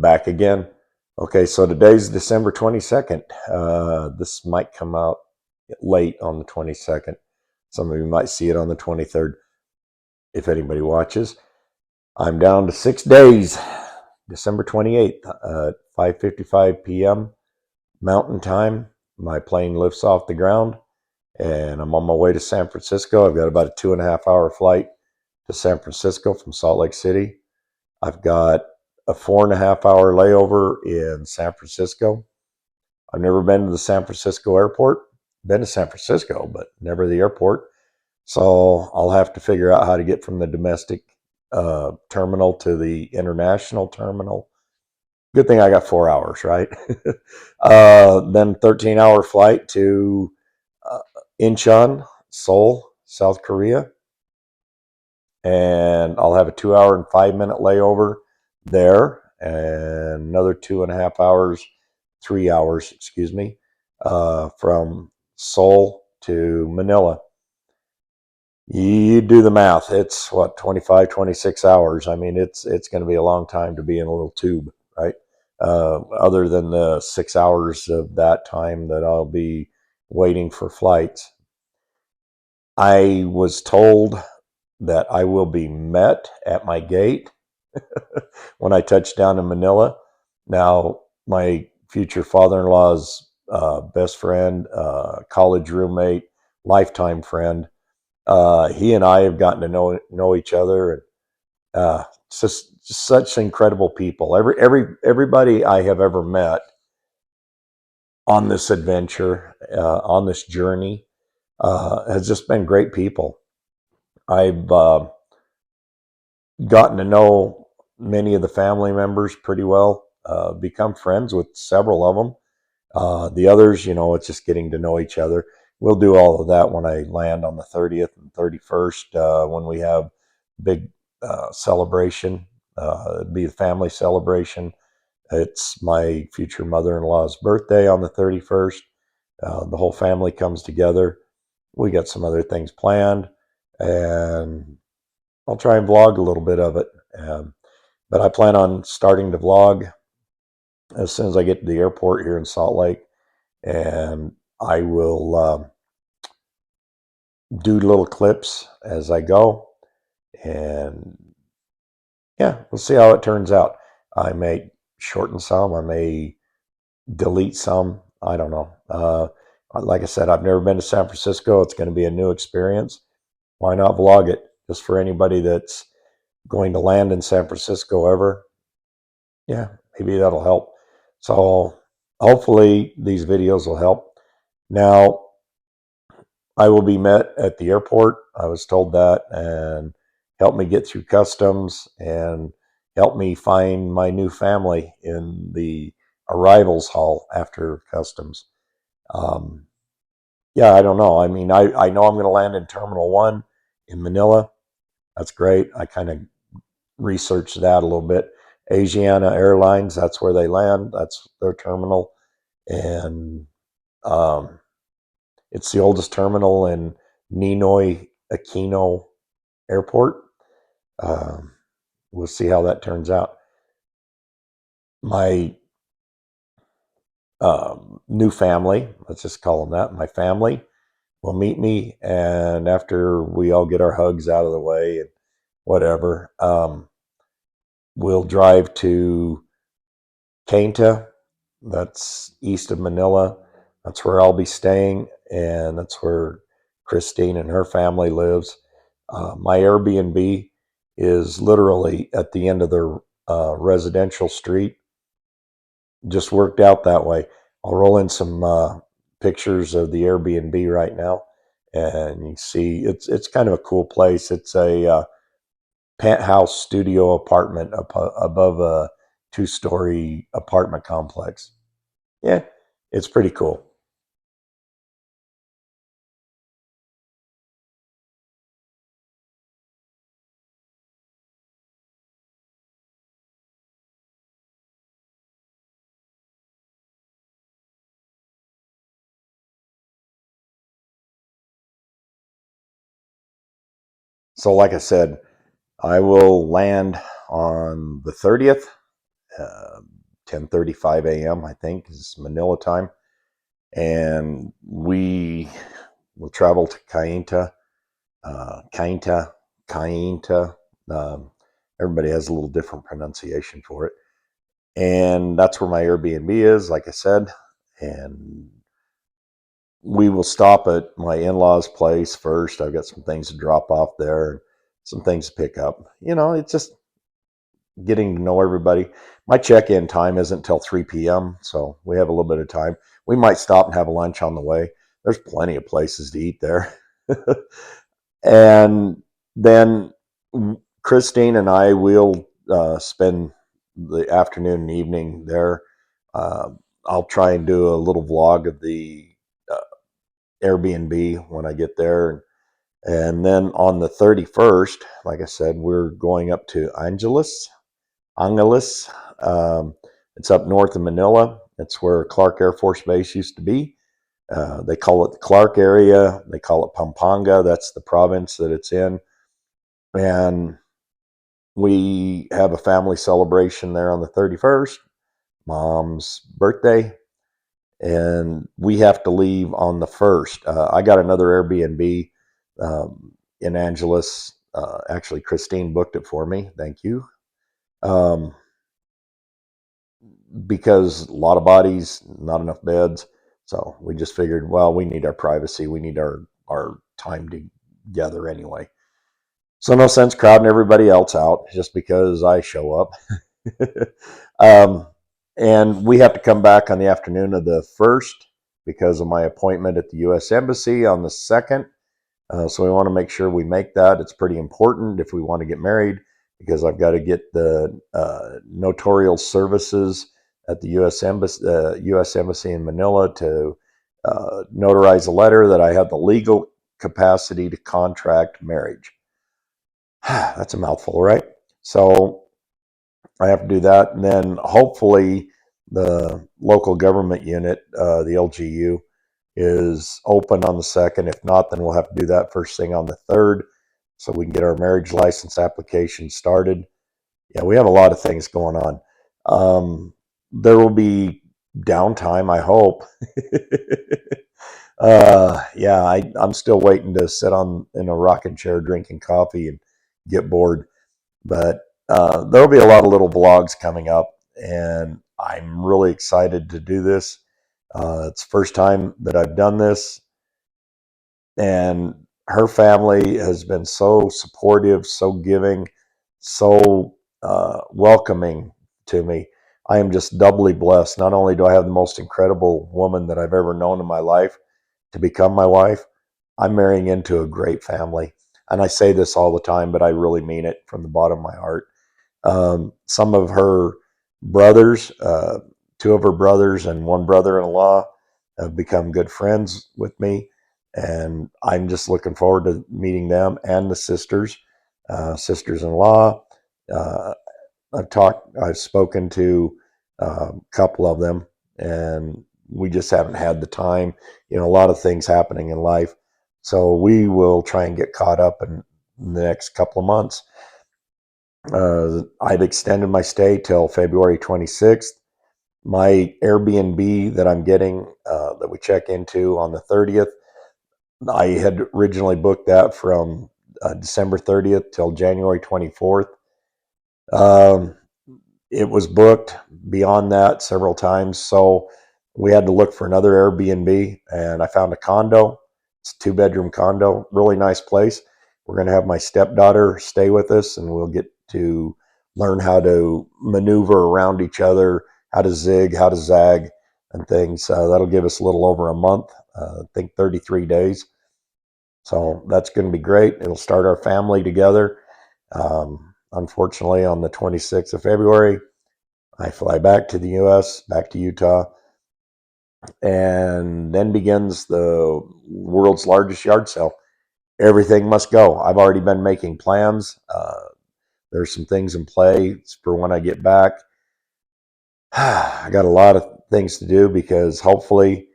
back again. Okay, so today's December 22nd. This might come out late on the 22nd. Some of you might see it on the 23rd if anybody watches. I'm down to 6 days, December 28th, 5:55 p.m. Mountain Time. My plane lifts off the ground and I'm on my way to San Francisco. I've got about a 2.5 hour flight to San Francisco from Salt Lake City. I've got a 4.5 hour layover in San Francisco. I've never been to the San Francisco airport. Been to San Francisco, but never the airport. So I'll have to figure out how to get from the domestic terminal to the international terminal. Good thing I got 4 hours, right? Then 13-hour flight to Incheon, Seoul, South Korea. And I'll have a 2 hour and 5 minute layover there, and another 2.5 hours, 3 hours, excuse me, from Seoul to Manila. You do the math. It's what, 25, 26 hours. I mean, it's going to be a long time to be in a little tube, right? Other than the 6 hours of that time that I'll be waiting for flights. I was told that I will be met at my gate when I touch down in Manila. Now, my future father-in-law's best friend, college roommate, lifetime friend, he and I have gotten to know each other, and it's just such incredible people. Everybody I have ever met on this adventure, on this journey, has just been great people. I've gotten to know many of the family members pretty well, become friends with several of them. The others, it's just getting to know each other. We'll do all of that when I land on the 30th and 31st, when we have big celebration. It'll be a family celebration. It's my future mother-in-law's birthday on the 31st. The whole family comes together. We got some other things planned, and I'll try and vlog a little bit of it. But I plan on starting to vlog as soon as I get to the airport here in Salt Lake, and I will do little clips as I go, and yeah, we'll see how it turns out. I may shorten some, I may delete some, I don't know. Like I said, I've never been to San Francisco. It's going to be a new experience. Why not vlog it just for anybody that's going to land in San Francisco ever? Yeah, maybe that'll help. So hopefully these videos will help. Now, I will be met at the airport. I was told that, and help me get through customs and help me find my new family in the arrivals hall after customs. Yeah, I don't know. I mean, I know I'm going to land in Terminal 1 in Manila. That's great. I kind of researched that a little bit. Asiana Airlines, that's where they land. That's their terminal. And it's the oldest terminal in Ninoy Aquino Airport. We'll see how that turns out. My new family, let's just call them that, my family will meet me, and after we all get our hugs out of the way and whatever, we'll drive to Cainta. That's east of Manila. That's where I'll be staying, and that's where Christine and her family lives. My Airbnb is literally at the end of the residential street. Just worked out that way. I'll roll in some pictures of the Airbnb right now, and you see it's kind of a cool place. It's a penthouse studio apartment above a 2-story apartment complex. Yeah, it's pretty cool. So like I said, I will land on the 30th uh, 10:35 a.m. I think is Manila time, and we will travel to Cainta. Um, Everybody has a little different pronunciation for it, and that's where my Airbnb is, like I said. And we will stop at my in-laws' place first. I've got some things to drop off there, and some things to pick up. It's just getting to know everybody. My check-in time isn't until 3 p.m., so we have a little bit of time. We might stop and have a lunch on the way. There's plenty of places to eat there. And then Christine and I will spend the afternoon and evening there. Uh, I'll try and do a little vlog of the uh, Airbnb when I get there. And then on the 31st, like I said, we're going up to Angeles. Um, it's up north of Manila. It's where Clark Air Force Base used to be. They call it the Clark area. They call it Pampanga. That's the province that it's in. And we have a family celebration there on the 31st, Mom's birthday. And we have to leave on the 1st. I got another Airbnb in Angeles. Actually, Christine booked it for me. Thank you. Um, because a lot of bodies, not enough beds. So we just figured, well, we need our privacy. We need our time together anyway. So no sense crowding everybody else out just because I show up. um, and we have to come back on the afternoon of the 1st because of my appointment at the U.S. Embassy on the 2nd. So we want to make sure we make that. It's pretty important if we want to get married because I've got to get the notarial services at the U.S. Embassy in Manila to notarize a letter that I have the legal capacity to contract marriage. That's a mouthful, right? So I have to do that. And then hopefully the local government unit, the LGU, is open on the 2nd. If not, then we'll have to do that first thing on the 3rd so we can get our marriage license application started. Yeah, we have a lot of things going on. There will be downtime, I hope. Yeah, I'm still waiting to sit in a rocking chair drinking coffee and get bored. But there'll be a lot of little vlogs coming up, and I'm really excited to do this. It's the first time that I've done this, and her family has been so supportive, so giving, so welcoming to me. I am just doubly blessed. Not only do I have the most incredible woman that I've ever known in my life to become my wife, I'm marrying into a great family. And I say this all the time, but I really mean it from the bottom of my heart. Some of her brothers, two of her brothers, and one brother in law have become good friends with me. And I'm just looking forward to meeting them and the sisters in law. Uh, I've spoken to a couple of them, and we just haven't had the time. A lot of things happening in life. So we will try and get caught up in the next couple of months. I've extended my stay till February 26th. My Airbnb that I'm getting, that we check into on the 30th, I had originally booked that from December 30th till January 24th. Um, it was booked beyond that several times, so we had to look for another Airbnb, and I found a condo. It's a 2-bedroom condo, really nice place. We're going to have my stepdaughter stay with us, and we'll get to learn how to maneuver around each other, how to zig, how to zag, and things. That'll give us a little over a month, I think 33 days. So that's going to be great. It'll start our family together. Unfortunately, on the 26th of February, I fly back to the U.S., back to Utah, and then begins the world's largest yard sale. Everything must go. I've already been making plans. There's some things in play for when I get back. I got a lot of things to do because hopefully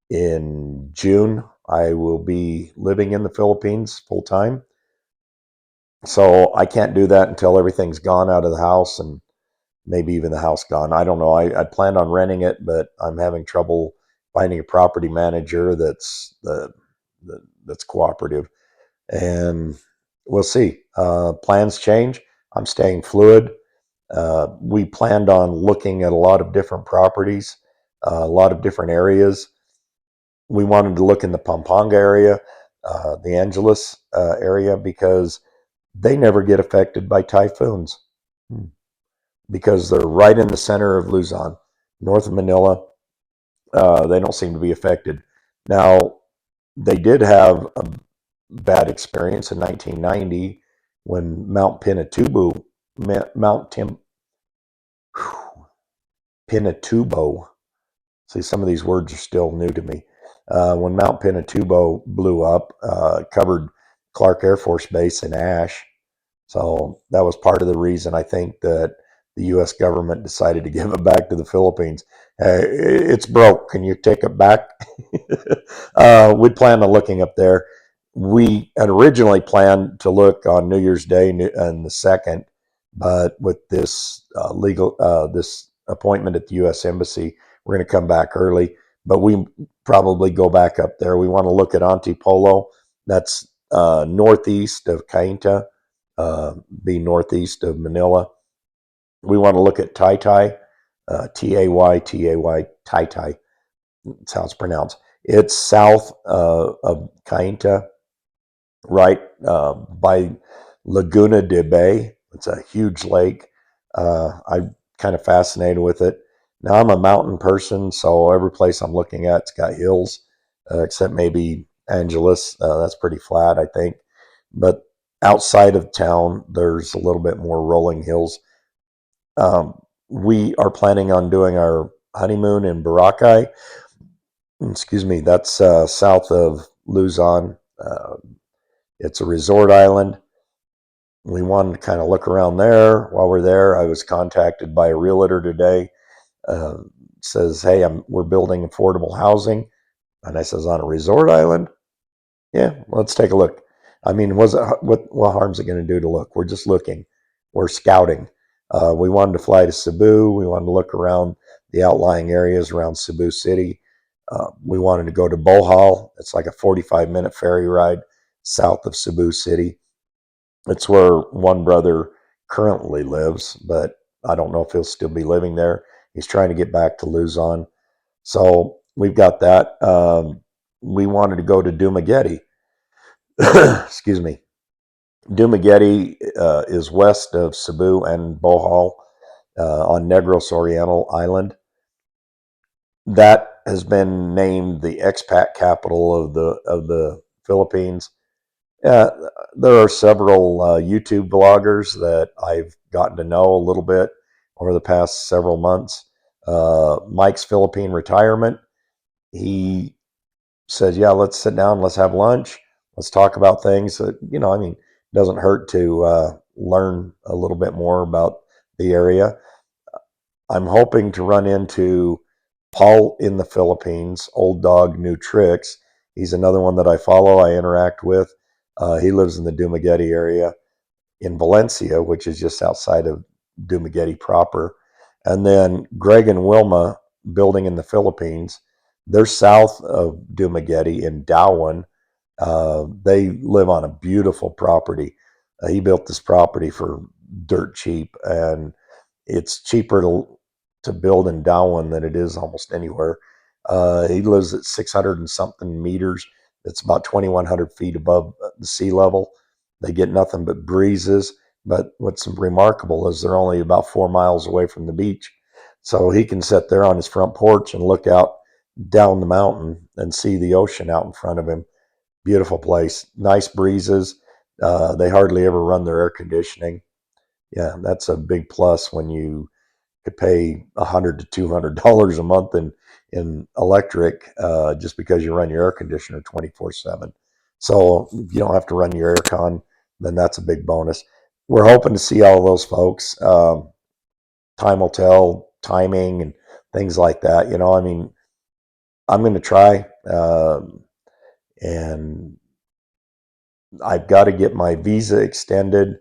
in June I will be living in the Philippines full time. So I can't do that until everything's gone out of the house and maybe even the house gone. I don't know. I planned on renting it, but I'm having trouble finding a property manager that's cooperative. And we'll see. Plans change. I'm staying fluid. We planned on looking at a lot of different properties, a lot of different areas. We wanted to look in the Pampanga area, the Angeles area, because they never get affected by typhoons because they're right in the center of Luzon, north of Manila. They don't seem to be affected. Now, they did have a bad experience in 1990 when Mount Pinatubo. See, some of these words are still new to me. When Mount Pinatubo blew up, covered Clark Air Force Base in ash. So that was part of the reason I think that the U.S. government decided to give it back to the Philippines. It's broke. Can you take it back? We planned on looking up there. We had originally planned to look on New Year's Day and the 2nd, but with this this appointment at the U.S. Embassy, we're going to come back early. But we probably go back up there. We want to look at Antipolo. That's northeast of Cainta, be northeast of Manila. We want to look at Taytay, Taytay, Taytay. That's how it's pronounced. It's south of Cainta, right by Laguna de Bay. It's a huge lake. I'm kind of fascinated with it. Now, I'm a mountain person, so every place I'm looking at, it's got hills, except maybe Angeles. That's pretty flat, I think. But outside of town, there's a little bit more rolling hills. We are planning on doing our honeymoon in Boracay. Excuse me, that's south of Luzon. It's a resort island. We wanted to kind of look around there. While we're there, I was contacted by a realtor today. Uh, Says, "Hey, we're building affordable housing," and I says, "On a resort island? Yeah, let's take a look." I mean, what harm's it going to do to look? We're just looking. We're scouting. We wanted to fly to Cebu. We wanted to look around the outlying areas around Cebu City. We wanted to go to Bohol. It's like a 45-minute ferry ride south of Cebu City. It's where one brother currently lives, but I don't know if he'll still be living there. He's trying to get back to Luzon. So we've got that. We wanted to go to Dumaguete. Excuse me. Dumaguete is west of Cebu and Bohol on Negros Oriental Island. That has been named the expat capital of the Philippines. Uh, there are several YouTube vloggers that I've gotten to know a little bit over the past several months. Mike's Philippine Retirement. He says, "Yeah, let's sit down, let's have lunch, let's talk about things." I mean, it doesn't hurt to learn a little bit more about the area. I'm hoping to run into Paul in the Philippines, Old Dog New Tricks. He's another one that I follow, I interact with. He lives in the Dumaguete area in Valencia, which is just outside of Dumaguete proper. And then Greg and Wilma building in the Philippines. They're south of Dumaguete in Darwin. They live on a beautiful property. He built this property for dirt cheap, and it's cheaper to build in Darwin than it is almost anywhere. He lives at 600 and something meters. It's about 2,100 feet above the sea level. They get nothing but breezes. But what's remarkable is they're only about 4 miles away from the beach. So he can sit there on his front porch and look out down the mountain and see the ocean out in front of him. Beautiful place. Nice breezes. They hardly ever run their air conditioning. Yeah, that's a big plus when you could pay $100 to $200 a month in electric just because you run your air conditioner 24/7. So if you don't have to run your air con, then that's a big bonus. We're hoping to see all those folks. Time will tell, timing and things like that. I mean, I'm going to try, and I've got to get my visa extended.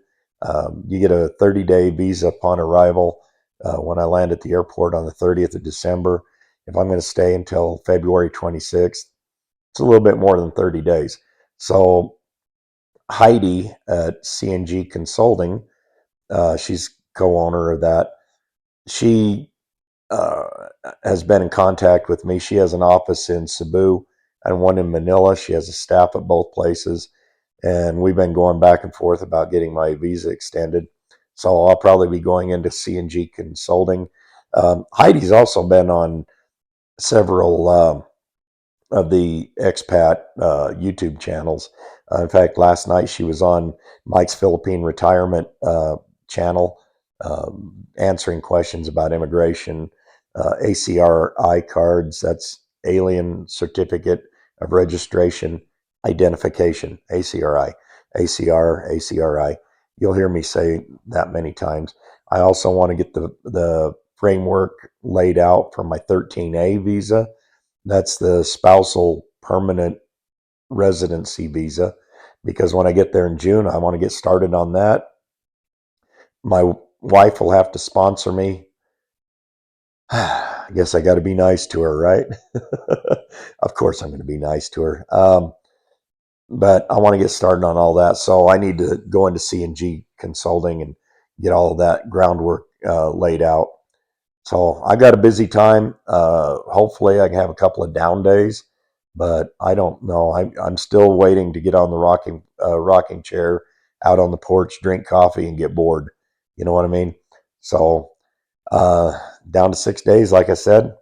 You get a 30-day visa upon arrival. when I land at the airport on the 30th of December. If I'm going to stay until February 26th, it's a little bit more than 30 days. So Heidi at CNG Consulting, she's co-owner of that. She uh, has been in contact with me. She has an office in Cebu and one in Manila. She has a staff at both places, and we've been going back and forth about getting my visa extended. So I'll probably be going into CNG Consulting. Heidi's also been on several of the expat YouTube channels. In fact, last night she was on Mike's Philippine Retirement channel, answering questions about immigration, ACRI cards. That's Alien Certificate of Registration Identification, ACRI, ACRI. You'll hear me say that many times. I also want to get the framework laid out for my 13A visa. That's the spousal permanent residency visa, because when I get there in June, I want to get started on that. My wife will have to sponsor me. I guess I got to be nice to her, right? Of course, I'm going to be nice to her. But I want to get started on all that. So I need to go into CNG Consulting and get all of that groundwork laid out. So I got a busy time. Hopefully, I can have a couple of down days, but I don't know. I'm still waiting to get on the rocking chair out on the porch, drink coffee, and get bored. You know what I mean? So uh, down to 6 days, like I said.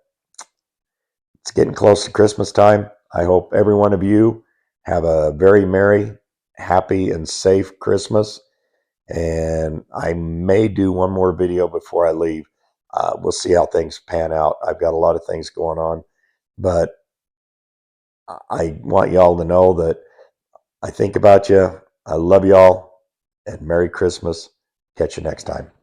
It's getting close to Christmas time. I hope every one of you have a very merry, happy, and safe Christmas. And I may do one more video before I leave. We'll see how things pan out. I've got a lot of things going on, but I want y'all to know that I think about you. I love y'all, and Merry Christmas. Catch you next time.